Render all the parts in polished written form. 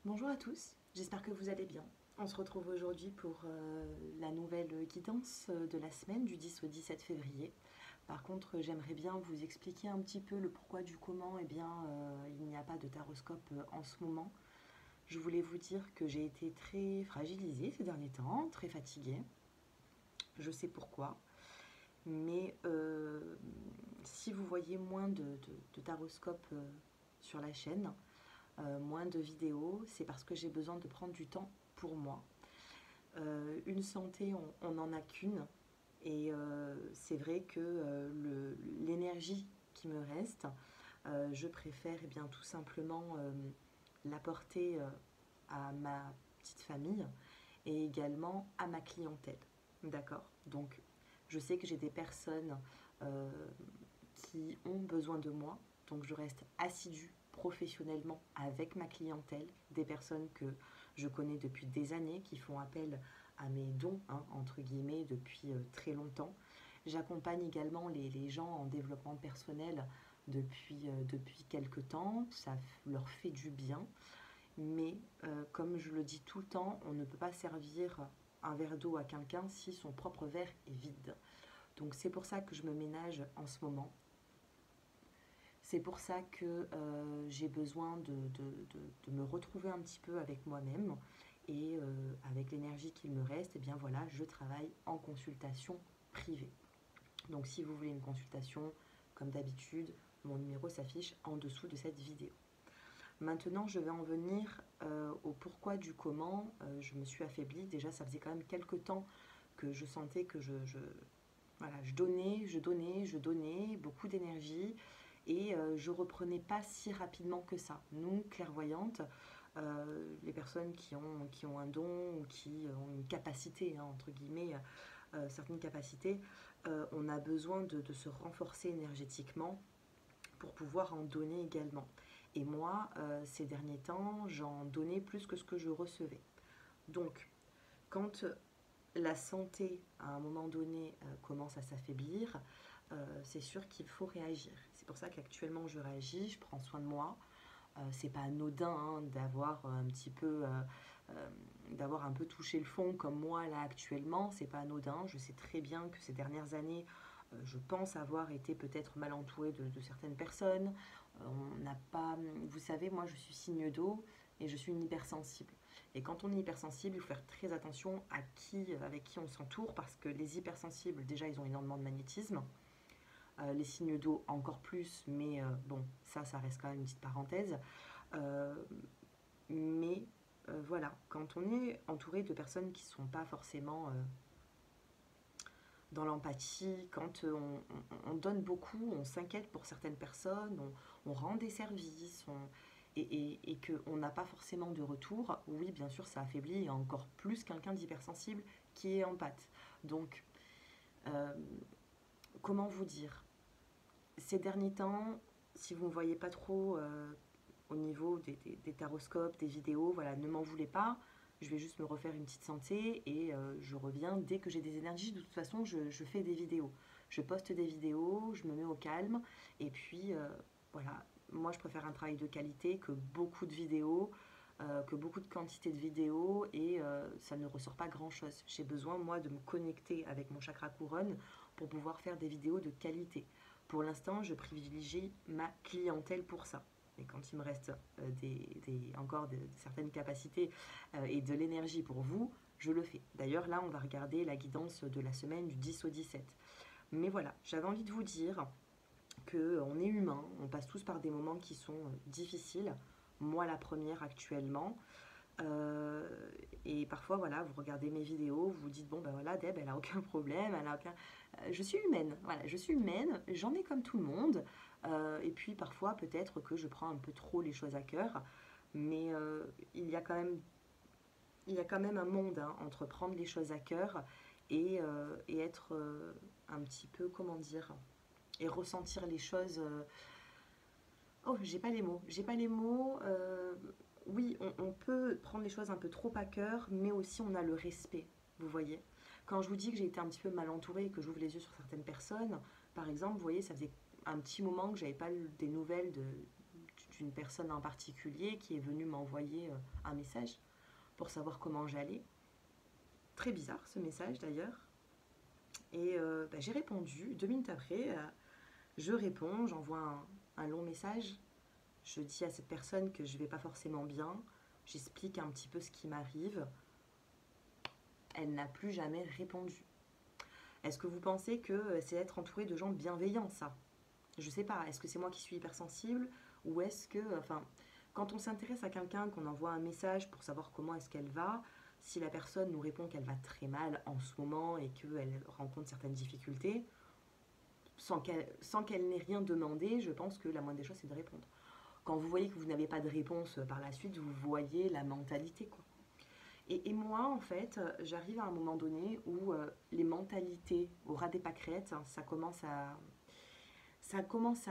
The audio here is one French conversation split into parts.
Bonjour à tous, j'espère que vous allez bien. On se retrouve aujourd'hui pour la nouvelle guidance de la semaine du 10 au 17 février. Par contre, j'aimerais bien vous expliquer un petit peu le pourquoi du comment. Il n'y a pas de taroscope en ce moment. Je voulais vous dire que j'ai été très fragilisée ces derniers temps, très fatiguée. Je sais pourquoi. Mais si vous voyez moins de taroscopes sur la chaîne, moins de vidéos, c'est parce que j'ai besoin de prendre du temps pour moi. Une santé, on n'en a qu'une. Et c'est vrai que l'énergie qui me reste, je préfère bien, tout simplement l'apporter à ma petite famille et également à ma clientèle. D'accord. Donc, je sais que j'ai des personnes euh, qui ont besoin de moi, donc je reste assidue professionnellement avec ma clientèle, des personnes que je connais depuis des années, qui font appel à mes dons, hein, entre guillemets, depuis très longtemps. J'accompagne également les gens en développement personnel depuis quelques temps, ça leur fait du bien, mais comme je le dis tout le temps, on ne peut pas servir un verre d'eau à quelqu'un si son propre verre est vide. Donc c'est pour ça que je me ménage en ce moment. C'est pour ça que j'ai besoin de me retrouver un petit peu avec moi-même et avec l'énergie qu'il me reste, et bien voilà, je travaille en consultation privée. Donc si vous voulez une consultation, comme d'habitude, mon numéro s'affiche en dessous de cette vidéo. Maintenant, je vais en venir au pourquoi du comment. Je me suis affaiblie. Déjà, ça faisait quand même quelques temps que je sentais que voilà, je donnais beaucoup d'énergie et je reprenais pas si rapidement que ça. Nous, clairvoyantes, les personnes qui ont un don ou qui ont une capacité, hein, entre guillemets, certaines capacités, on a besoin de se renforcer énergétiquement pour pouvoir en donner également. Et moi, ces derniers temps, j'en donnais plus que ce que je recevais. Donc, quand la santé, à un moment donné, commence à s'affaiblir, c'est sûr qu'il faut réagir. C'est pour ça qu'actuellement, je réagis, je prends soin de moi. C'est pas anodin, hein, d'avoir un petit peu d'avoir un peu touché le fond comme moi là actuellement. C'est pas anodin. Je sais très bien que ces dernières années, je pense avoir été peut-être mal entourée de certaines personnes. On n'a pas, vous savez, moi je suis signe d'eau et je suis une hypersensible. Et quand on est hypersensible, il faut faire très attention à avec qui on s'entoure, parce que les hypersensibles, déjà, ils ont énormément de magnétisme. Les signes d'eau encore plus, mais bon, ça reste quand même une petite parenthèse. Euh, mais voilà, quand on est entouré de personnes qui ne sont pas forcément dans l'empathie, quand on donne beaucoup, on s'inquiète pour certaines personnes, on rend des services, et qu'on n'a pas forcément de retour, oui, bien sûr, ça affaiblit encore plus quelqu'un d'hypersensible qui est empathe. Donc, euh, comment vous dire, ces derniers temps, si vous ne me voyez pas trop au niveau des taroscopes, des vidéos, voilà, ne m'en voulez pas. Je vais juste me refaire une petite santé et je reviens dès que j'ai des énergies. De toute façon, je fais des vidéos. Je poste des vidéos, je me mets au calme. Et puis, voilà, moi, je préfère un travail de qualité que beaucoup de vidéos, que beaucoup de quantité de vidéos, et ça ne ressort pas grand-chose. J'ai besoin, moi, de me connecter avec mon chakra couronne pour pouvoir faire des vidéos de qualité. Pour l'instant, je privilégie ma clientèle pour ça. Et quand il me reste encore certaines capacités et de l'énergie pour vous, je le fais. D'ailleurs, là, on va regarder la guidance de la semaine du 10 au 17. Mais voilà, j'avais envie de vous dire qu'on est humain, on passe tous par des moments qui sont difficiles. Moi, la première actuellement. Euh, et parfois, voilà, vous regardez mes vidéos, vous vous dites, bon, ben voilà, Deb, elle a aucun problème, elle a aucun... je suis humaine, voilà, je suis humaine, j'en ai comme tout le monde. Et puis, parfois, peut-être que je prends un peu trop les choses à cœur. Mais il y a quand même, il y a quand même un monde, hein, entre prendre les choses à cœur et être un petit peu, comment dire, et ressentir les choses. Oh, j'ai pas les mots. J'ai pas les mots. Oui, on peut prendre les choses un peu trop à cœur, mais aussi on a le respect, vous voyez. Quand je vous dis que j'ai été un petit peu mal entourée et que j'ouvre les yeux sur certaines personnes, par exemple, vous voyez, ça faisait un petit moment que j'avais pas des nouvelles d'une personne en particulier qui est venue m'envoyer un message pour savoir comment j'allais. Très bizarre ce message d'ailleurs. Et j'ai répondu. 2 minutes après, je réponds, j'envoie un long message. Je dis à cette personne que je vais pas forcément bien. J'explique un petit peu ce qui m'arrive. Elle n'a plus jamais répondu. Est-ce que vous pensez que c'est être entouré de gens bienveillants, ça? Je sais pas. Est-ce que c'est moi qui suis hypersensible? Ou est-ce que... Enfin, quand on s'intéresse à quelqu'un, qu'on envoie un message pour savoir comment est-ce qu'elle va, si la personne nous répond qu'elle va très mal en ce moment et qu'elle rencontre certaines difficultés, sans qu'elle n'ait rien demandé, je pense que la moindre des choses, c'est de répondre. Quand vous voyez que vous n'avez pas de réponse par la suite, vous voyez la mentalité, quoi. Et moi, en fait, j'arrive à un moment donné où les mentalités au ras des pâquerettes, hein, ça commence à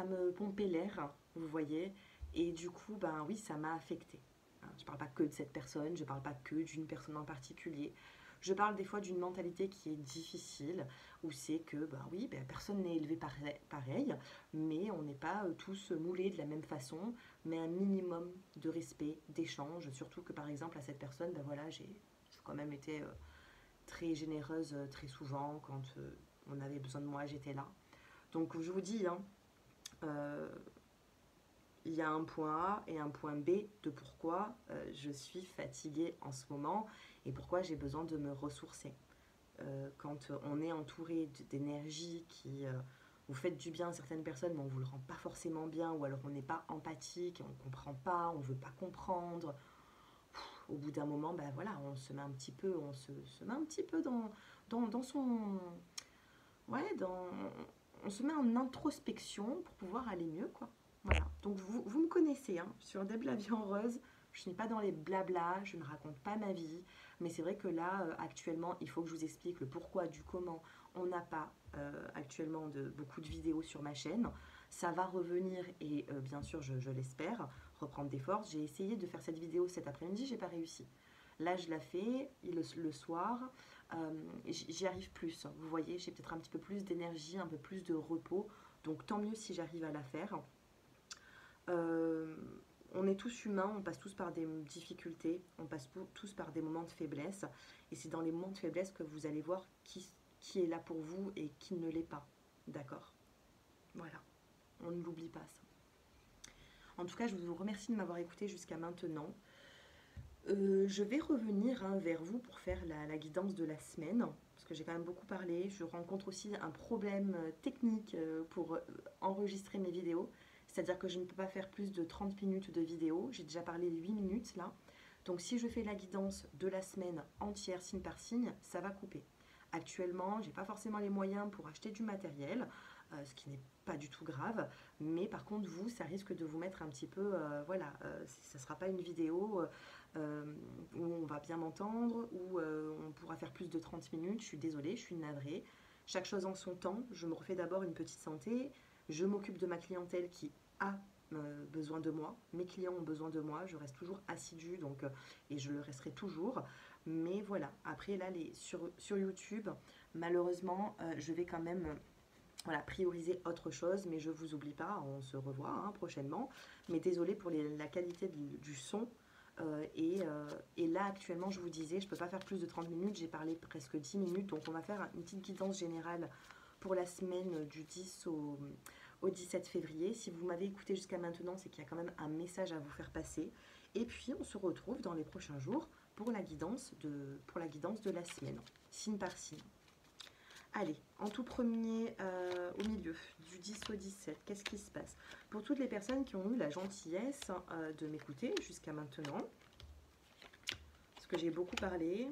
me pomper l'air, vous voyez. Et du coup, ben oui, ça m'a affectée. Je ne parle pas que de cette personne, je ne parle pas que d'une personne en particulier. Je parle des fois d'une mentalité qui est difficile, où c'est que, ben oui, ben, personne n'est élevé pareil, mais on n'est pas tous moulés de la même façon, mais un minimum de respect, d'échange, surtout que par exemple à cette personne, ben voilà, j'ai quand même été très généreuse très souvent, quand on avait besoin de moi, j'étais là. Donc je vous dis, hein, euh, il y a un point A et un point B de pourquoi je suis fatiguée en ce moment et pourquoi j'ai besoin de me ressourcer. Quand on est entouré d'énergie qui vous fait du bien à certaines personnes, mais on ne vous le rend pas forcément bien, ou alors on n'est pas empathique, on ne comprend pas, on ne veut pas comprendre. Au bout d'un moment, ben voilà, on se met un petit peu, se met un petit peu dans son... Ouais, on se met en introspection pour pouvoir aller mieux, quoi. Voilà. Donc vous me connaissez, hein, sur Deb la vie en rose. Je n'ai pas dans les blabla, je ne raconte pas ma vie. Mais c'est vrai que là, actuellement, il faut que je vous explique le pourquoi, du comment. On n'a pas actuellement beaucoup de vidéos sur ma chaîne. Ça va revenir et bien sûr, je l'espère, reprendre des forces. J'ai essayé de faire cette vidéo cet après-midi, j'ai pas réussi. Là, je la fais le soir. J'y arrive plus. Vous voyez, j'ai peut-être un petit peu plus d'énergie, un peu plus de repos. Donc tant mieux si j'arrive à la faire. Euh, on est tous humains, on passe tous par des difficultés, on passe tous par des moments de faiblesse. Et c'est dans les moments de faiblesse que vous allez voir qui est là pour vous et qui ne l'est pas. D'accord? Voilà. On ne l'oublie pas, ça. En tout cas, je vous remercie de m'avoir écouté jusqu'à maintenant. Je vais revenir vers vous pour faire la guidance de la semaine, parce que j'ai quand même beaucoup parlé. Je rencontre aussi un problème technique pour enregistrer mes vidéos, c'est-à-dire que je ne peux pas faire plus de 30 minutes de vidéo. J'ai déjà parlé 8 minutes là. Donc si je fais la guidance de la semaine entière, signe par signe, ça va couper. Actuellement, j'ai pas forcément les moyens pour acheter du matériel, ce qui n'est pas du tout grave. Mais par contre, vous, ça risque de vous mettre un petit peu, voilà, ça ne sera pas une vidéo où on va bien m'entendre, où on pourra faire plus de 30 minutes. Je suis désolée, je suis navrée. Chaque chose en son temps. Je me refais d'abord une petite santé. Je m'occupe de ma clientèle qui a besoin de moi. Mes clients ont besoin de moi. Je reste toujours assidue, donc, et je le resterai toujours. Mais voilà, après là, sur YouTube, malheureusement, je vais quand même voilà, prioriser autre chose, mais je ne vous oublie pas, on se revoit hein, prochainement. Mais désolée pour la qualité du son. Et là, actuellement, je vous disais, je ne peux pas faire plus de 30 minutes, j'ai parlé presque 10 minutes, donc on va faire une petite guidance générale pour la semaine du 10 au 17 février. Si vous m'avez écouté jusqu'à maintenant, c'est qu'il y a quand même un message à vous faire passer. Et puis, on se retrouve dans les prochains jours pour la guidance de la semaine, signe par signe. Allez, en tout premier, au milieu, du 10 au 17, qu'est-ce qui se passe? Pour toutes les personnes qui ont eu la gentillesse de m'écouter jusqu'à maintenant, parce que j'ai beaucoup parlé,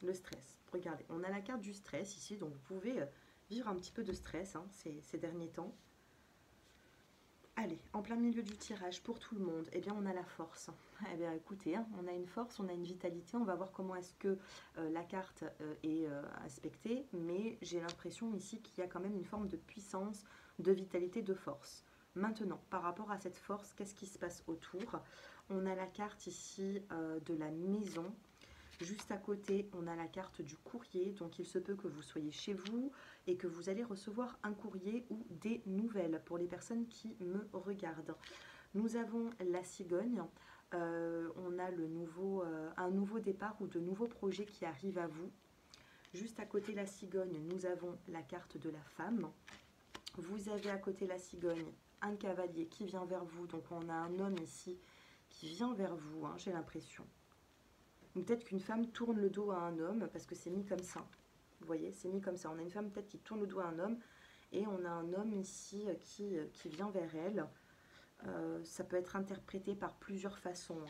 le stress. Regardez, on a la carte du stress ici, donc vous pouvez vivre un petit peu de stress hein, ces derniers temps. Allez, en plein milieu du tirage, pour tout le monde, eh bien on a la force. Eh bien écoutez, hein, on a une force, on a une vitalité, on va voir comment est-ce que la carte est aspectée, mais j'ai l'impression ici qu'il y a quand même une forme de puissance, de vitalité, de force. Maintenant, par rapport à cette force, qu'est-ce qui se passe autour? On a la carte ici de la maison. Juste à côté, on a la carte du courrier, donc il se peut que vous soyez chez vous et que vous allez recevoir un courrier ou des nouvelles pour les personnes qui me regardent. Nous avons la cigogne. On a un nouveau départ ou de nouveaux projets qui arrivent à vous. Juste à côté la cigogne, nous avons la carte de la femme. Vous avez à côté la cigogne un cavalier qui vient vers vous. Donc on a un homme ici qui vient vers vous, hein, j'ai l'impression. Peut-être qu'une femme tourne le dos à un homme parce que c'est mis comme ça. Vous voyez, c'est mis comme ça. On a une femme peut-être qui tourne le dos à un homme et on a un homme ici qui vient vers elle. Ça peut être interprété par plusieurs façons.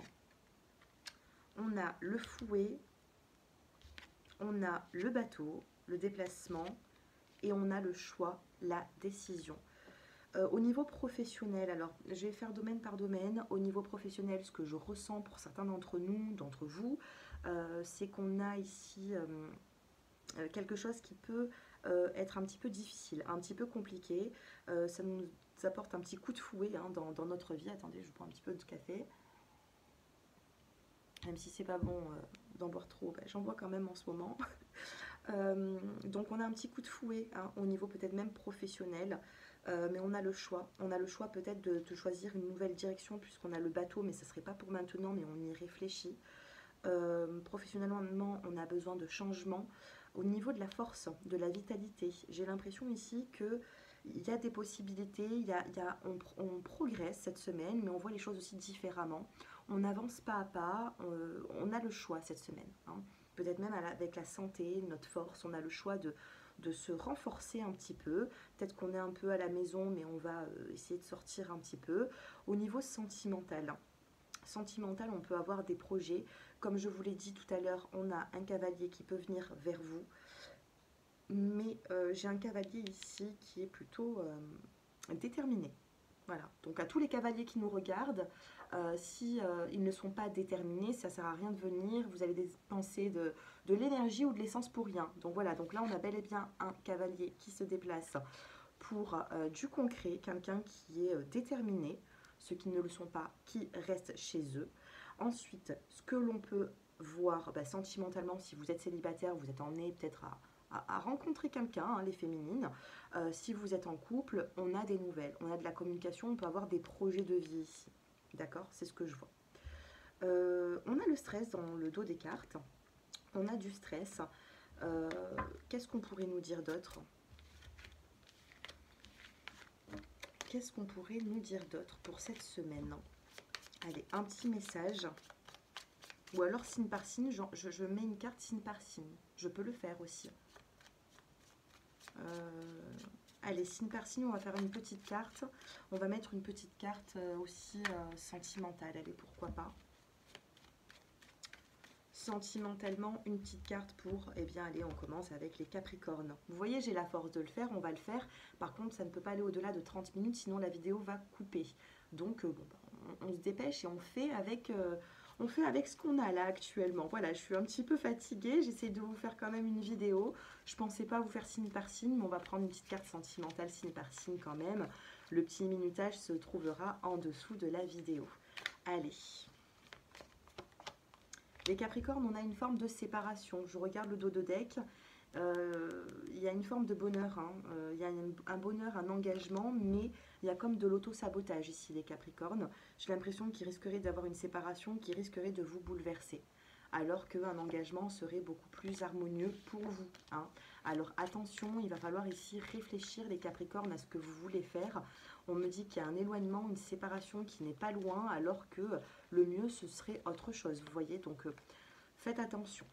On a le fouet, on a le bateau, le déplacement et on a le choix, la décision. Au niveau professionnel, alors je vais faire domaine par domaine. Au niveau professionnel, ce que je ressens pour certains d'entre nous, d'entre vous, c'est qu'on a ici quelque chose qui peut être un petit peu difficile, un petit peu compliqué. Ça nous apporte un petit coup de fouet hein, dans notre vie. Attendez, je prends un petit peu de café. Même si c'est pas bon d'en boire trop, bah, j'en bois quand même en ce moment. Donc on a un petit coup de fouet hein, au niveau peut-être même professionnel. Mais on a le choix. On a le choix peut-être de choisir une nouvelle direction puisqu'on a le bateau, mais ce ne serait pas pour maintenant, mais on y réfléchit. Professionnellement, on a besoin de changement. Au niveau de la force, de la vitalité, j'ai l'impression ici qu'il y a des possibilités, on progresse cette semaine, mais on voit les choses aussi différemment. On avance pas à pas, on a le choix cette semaine. Hein. Peut-être même avec la santé, notre force, on a le choix de se renforcer un petit peu. Peut-être qu'on est un peu à la maison, mais on va essayer de sortir un petit peu. Au niveau sentimental, on peut avoir des projets. Comme je vous l'ai dit tout à l'heure, on a un cavalier qui peut venir vers vous. Mais j'ai un cavalier ici qui est plutôt déterminé. Voilà, donc à tous les cavaliers qui nous regardent, si ils ne sont pas déterminés, ça ne sert à rien de venir, vous allez dépenser de l'énergie ou de l'essence pour rien. Donc voilà, donc là on a bel et bien un cavalier qui se déplace pour du concret, quelqu'un qui est déterminé, ceux qui ne le sont pas, qui restent chez eux. Ensuite, ce que l'on peut voir sentimentalement, si vous êtes célibataire, vous êtes emmené peut-être à rencontrer quelqu'un, hein, les féminines. Si vous êtes en couple, on a des nouvelles, on a de la communication, on peut avoir des projets de vie ici. D'accord? C'est ce que je vois. On a le stress dans le dos des cartes. On a du stress. Qu'est-ce qu'on pourrait nous dire d'autre? Qu'est-ce qu'on pourrait nous dire d'autre pour cette semaine? Allez, un petit message. Ou alors signe par signe, je mets une carte signe par signe. Je peux le faire aussi. Allez, signe par signe, on va faire une petite carte. On va mettre une petite carte aussi sentimentale. Allez, pourquoi pas. Sentimentalement, une petite carte pour, eh bien, allez, on commence avec les Capricornes. Vous voyez, j'ai la force de le faire, on va le faire. Par contre, ça ne peut pas aller au-delà de 30 minutes, sinon la vidéo va couper. Donc, bon, on se dépêche et on fait avec ce qu'on a là actuellement. Voilà, je suis un petit peu fatiguée, j'essaie de vous faire quand même une vidéo. Je ne pensais pas vous faire signe par signe, mais on va prendre une petite carte sentimentale signe par signe quand même. Le petit minutage se trouvera en dessous de la vidéo. Allez. Les Capricornes, on a une forme de séparation. Je regarde le dos de deck. Il y a une forme de bonheur. Hein. Il y a un bonheur, un engagement, mais il y a comme de l'auto-sabotage ici, les Capricornes. J'ai l'impression qu'il risquerait d'avoir une séparation qui risquerait de vous bouleverser. Alors qu'un engagement serait beaucoup plus harmonieux pour vous. Hein. Alors attention, il va falloir ici réfléchir, les Capricornes, à ce que vous voulez faire. On me dit qu'il y a un éloignement, une séparation qui n'est pas loin, alors que le mieux, ce serait autre chose. Vous voyez, donc faites attention.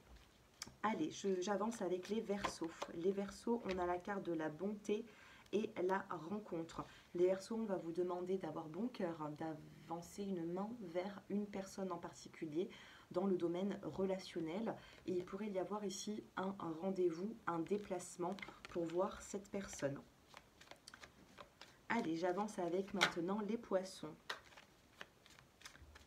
Allez, j'avance avec les Verseaux. Les Verseaux, on a la carte de la bonté et la rencontre. Les Verseaux, on va vous demander d'avoir bon cœur, hein, d'avancer une main vers une personne en particulier dans le domaine relationnel. Et il pourrait y avoir ici un rendez-vous, un déplacement pour voir cette personne. Allez, j'avance avec maintenant les Poissons.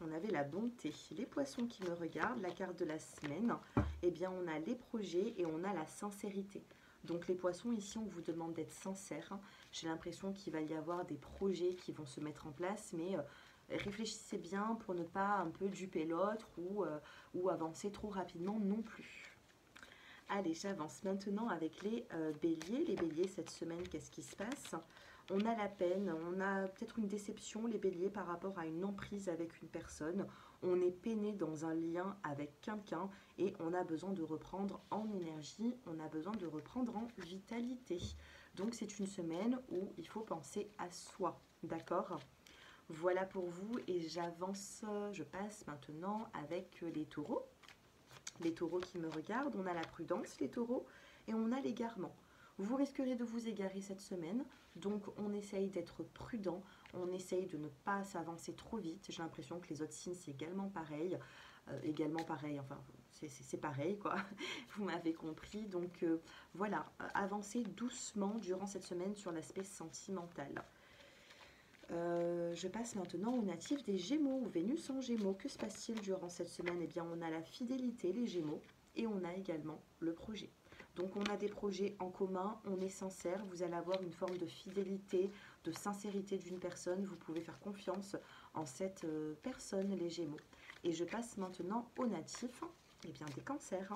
On avait la bonté. Les Poissons qui me regardent, la carte de la semaine, eh bien on a les projets et on a la sincérité. Donc les Poissons, ici, on vous demande d'être sincère. J'ai l'impression qu'il va y avoir des projets qui vont se mettre en place, mais réfléchissez bien pour ne pas un peu duper l'autre ou avancer trop rapidement non plus. Allez, j'avance maintenant avec les Béliers. Les Béliers, cette semaine, qu'est-ce qui se passe? On a la peine, on a peut-être une déception, les béliers, par rapport à une emprise avec une personne. On est peiné dans un lien avec quelqu'un et on a besoin de reprendre en énergie, on a besoin de reprendre en vitalité. Donc c'est une semaine où il faut penser à soi, d'accord? Voilà pour vous et j'avance, je passe maintenant avec les taureaux. Les taureaux qui me regardent, on a la prudence, les taureaux, et on a l'égarement. Vous risquerez de vous égarer cette semaine, donc on essaye d'être prudent, on essaye de ne pas s'avancer trop vite. J'ai l'impression que les autres signes, c'est également pareil, enfin c'est pareil quoi, vous m'avez compris. Donc voilà, avancez doucement durant cette semaine sur l'aspect sentimental. Je passe maintenant aux natifs des Gémeaux, Vénus en Gémeaux. Que se passe-t-il durant cette semaine? Eh bien, on a la fidélité, les Gémeaux, et on a également le projet. Donc, on a des projets en commun, on est sincère, vous allez avoir une forme de fidélité, de sincérité d'une personne. Vous pouvez faire confiance en cette personne, les Gémeaux. Et je passe maintenant aux natifs, eh bien, des cancers.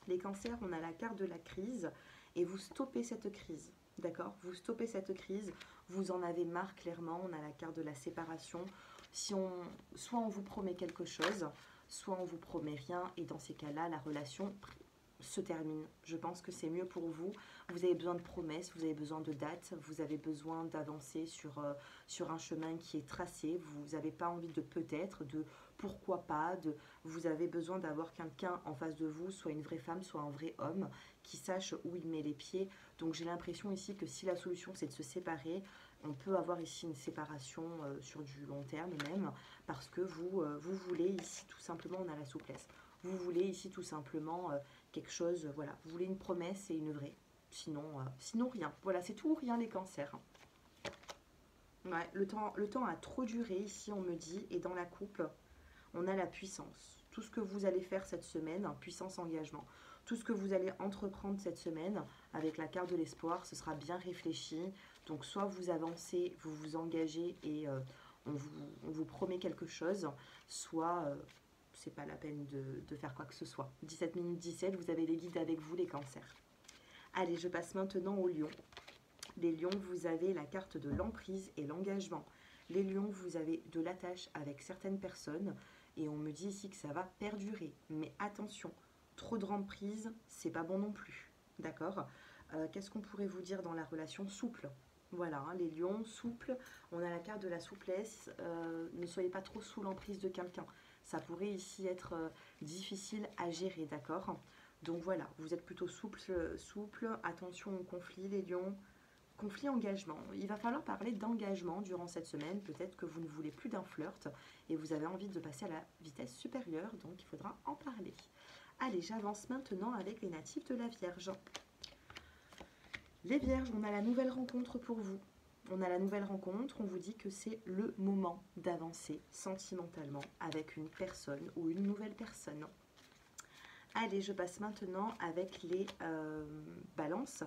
Les cancers, on a la carte de la crise, et vous stoppez cette crise. D'accord? Vous stoppez cette crise, vous en avez marre clairement, on a la carte de la séparation. Soit on vous promet quelque chose, soit on vous promet rien, et dans ces cas-là, la relation se termine. Je pense que c'est mieux pour vous. Vous avez besoin de promesses, vous avez besoin de dates, vous avez besoin d'avancer sur un chemin qui est tracé. Vous n'avez pas envie de peut-être, de pourquoi pas, vous avez besoin d'avoir quelqu'un en face de vous, soit une vraie femme, soit un vrai homme, qui sache où il met les pieds. Donc j'ai l'impression ici que si la solution c'est de se séparer, on peut avoir ici une séparation sur du long terme même, parce que vous voulez ici tout simplement, on a la souplesse. Vous voulez ici tout simplement quelque chose, voilà, vous voulez une promesse et une vraie. Sinon rien. Voilà, c'est tout ou rien les cancers. Ouais, le temps a trop duré ici, on me dit, et dans la coupe, on a la puissance. Tout ce que vous allez faire cette semaine, puissance engagement. Tout ce que vous allez entreprendre cette semaine, avec la carte de l'espoir, ce sera bien réfléchi. Donc soit vous avancez, vous vous engagez et on vous promet quelque chose, soit c'est pas la peine de faire quoi que ce soit. 17 minutes 17, vous avez les guides avec vous, les cancers. Allez, je passe maintenant aux lions. Les lions, vous avez la carte de l'emprise et l'engagement. Les lions, vous avez de l'attache avec certaines personnes et on me dit ici que ça va perdurer. Mais attention, trop de emprise, c'est pas bon non plus. D'accord? Qu'est-ce qu'on pourrait vous dire dans la relation souple? Voilà, hein, les lions, souples, on a la carte de la souplesse. Ne soyez pas trop sous l'emprise de quelqu'un. Ça pourrait ici être difficile à gérer, d'accord? Donc voilà, vous êtes plutôt souple. Attention au conflit, les lions. Conflit engagement. Il va falloir parler d'engagement durant cette semaine. Peut-être que vous ne voulez plus d'un flirt et vous avez envie de passer à la vitesse supérieure, donc il faudra en parler. Allez, j'avance maintenant avec les natifs de la Vierge. Les Vierges, on a la nouvelle rencontre pour vous. On a la nouvelle rencontre, on vous dit que c'est le moment d'avancer sentimentalement avec une personne ou une nouvelle personne. Allez, je passe maintenant avec les balances.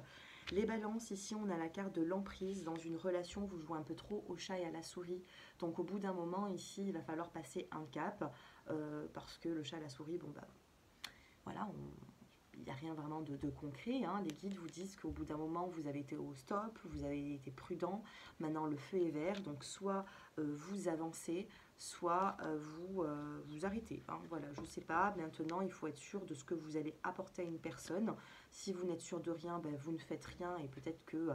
Les balances, ici, on a la carte de l'emprise. Dans une relation, vous jouez un peu trop au chat et à la souris. Donc, au bout d'un moment, ici, il va falloir passer un cap. Parce que le chat et la souris, bon, bah, voilà, il n'y a rien vraiment de concret. Hein. Les guides vous disent qu'au bout d'un moment, vous avez été au stop, vous avez été prudent. Maintenant, le feu est vert. Donc, soit vous avancez, soit vous arrêtez. Hein. Voilà, je ne sais pas. Maintenant, il faut être sûr de ce que vous allez apporter à une personne. Si vous n'êtes sûr de rien, ben, vous ne faites rien et peut-être que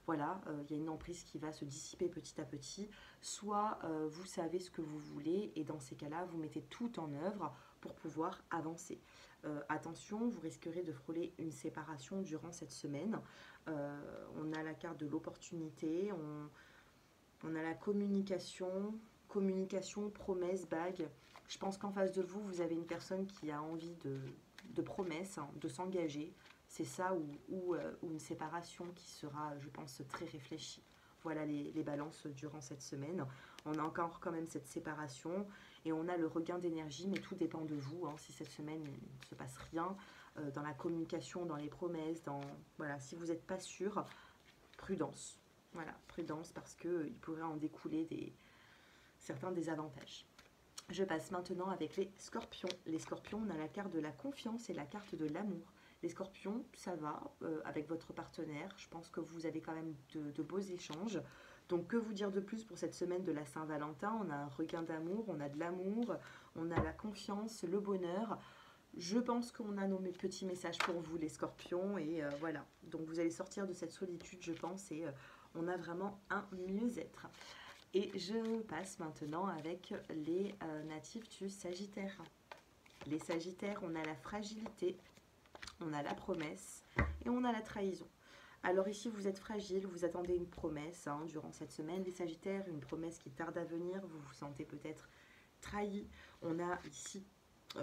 voilà, il y a une emprise qui va se dissiper petit à petit. Soit vous savez ce que vous voulez et dans ces cas-là, vous mettez tout en œuvre pour pouvoir avancer. Attention, vous risquerez de frôler une séparation durant cette semaine. On a la carte de l'opportunité, on a la communication, promesse, bague. Je pense qu'en face de vous, vous avez une personne qui a envie de promesse, hein, de s'engager. C'est ça ou une séparation qui sera, je pense, très réfléchie. Voilà les balances durant cette semaine. On a encore quand même cette séparation et on a le regain d'énergie, mais tout dépend de vous. Hein, si cette semaine, il ne se passe rien dans la communication, dans les promesses, voilà, si vous n'êtes pas sûr, prudence. Voilà, prudence parce qu'il pourrait en découler certains désavantages. Je passe maintenant avec les scorpions. Les scorpions, on a la carte de la confiance et la carte de l'amour. Les scorpions, ça va avec votre partenaire. Je pense que vous avez quand même de beaux échanges. Donc que vous dire de plus pour cette semaine de la Saint-Valentin? On a un regain d'amour, on a de l'amour, on a la confiance, le bonheur. Je pense qu'on a nos petits messages pour vous les scorpions et voilà. Donc vous allez sortir de cette solitude je pense et on a vraiment un mieux-être. Et je passe maintenant avec les natifs du Sagittaire. Les Sagittaires, on a la fragilité, on a la promesse et on a la trahison. Alors ici, vous êtes fragile, vous attendez une promesse durant cette semaine. Les Sagittaires, une promesse qui tarde à venir, vous vous sentez peut-être trahi. On a ici,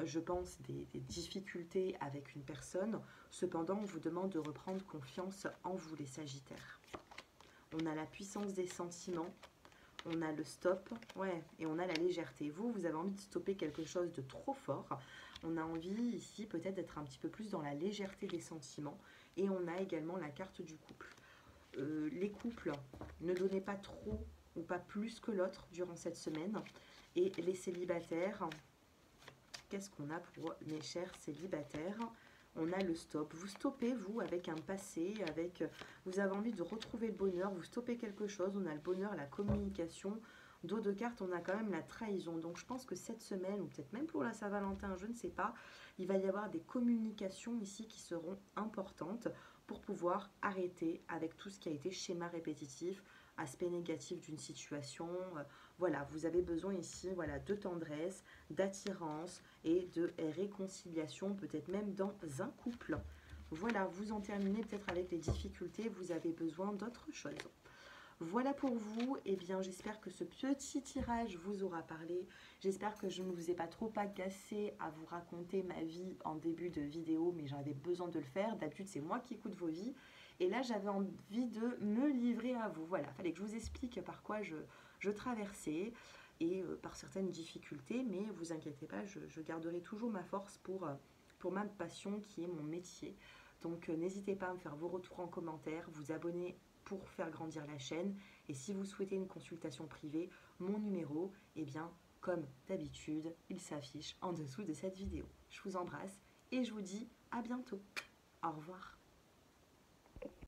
je pense, des difficultés avec une personne. Cependant, on vous demande de reprendre confiance en vous, les Sagittaires. On a la puissance des sentiments. On a le stop, ouais, et on a la légèreté. Vous avez envie de stopper quelque chose de trop fort. On a envie ici peut-être d'être un petit peu plus dans la légèreté des sentiments. Et on a également la carte du couple. Les couples, ne donnez pas trop ou pas plus que l'autre durant cette semaine. Et les célibataires, qu'est-ce qu'on a pour mes chers célibataires? On a le stop. Vous stoppez, vous, avec un passé, avec... Vous avez envie de retrouver le bonheur, vous stoppez quelque chose. On a le bonheur, la communication. Dos de cartes, on a quand même la trahison. Donc, je pense que cette semaine, ou peut-être même pour la Saint-Valentin, je ne sais pas, il va y avoir des communications ici qui seront importantes pour pouvoir arrêter avec tout ce qui a été schéma répétitif, aspect négatif d'une situation. Voilà, vous avez besoin ici voilà, de tendresse, d'attirance et de réconciliation, peut-être même dans un couple. Voilà, vous en terminez peut-être avec les difficultés, vous avez besoin d'autre chose. Voilà pour vous, et bien j'espère que ce petit tirage vous aura parlé. J'espère que je ne vous ai pas trop agacé à vous raconter ma vie en début de vidéo, mais j'avais besoin de le faire. D'habitude, c'est moi qui écoute vos vies. Et là, j'avais envie de me livrer à vous. Voilà, il fallait que je vous explique par quoi je traversais et par certaines difficultés. Mais vous inquiétez pas, je garderai toujours ma force pour ma passion qui est mon métier. Donc n'hésitez pas à me faire vos retours en commentaire, vous abonner pour faire grandir la chaîne. Et si vous souhaitez une consultation privée, mon numéro, eh bien, comme d'habitude, il s'affiche en dessous de cette vidéo. Je vous embrasse et je vous dis à bientôt. Au revoir.